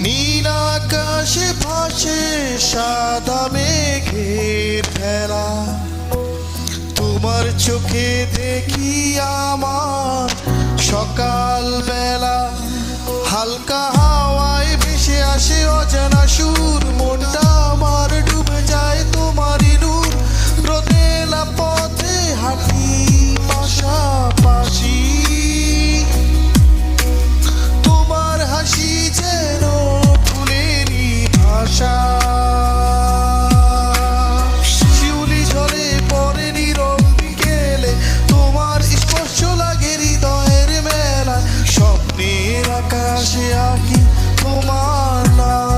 নীল আকাশে ভাসে সাদা মেঘের ভেলা, তোমার চোখে দেখি আমার সকাল বেলা। হালকা হাওয়ায় ভেসে আসে অজানা সুর, মনটা আমার ডুবে যায় তোমারই নূর। রোদেলা পথে হাঁটি পাশাপাশি, তোমার হাসি যেন ফুলেরই ভাষা। শিউলি ঝরে পরে নীরব বিকেলে, তোমার স্পর্শ লাগে হৃদয়ের মেলা। স্বপ্নের আকাশে আঁকি তোমার নাম।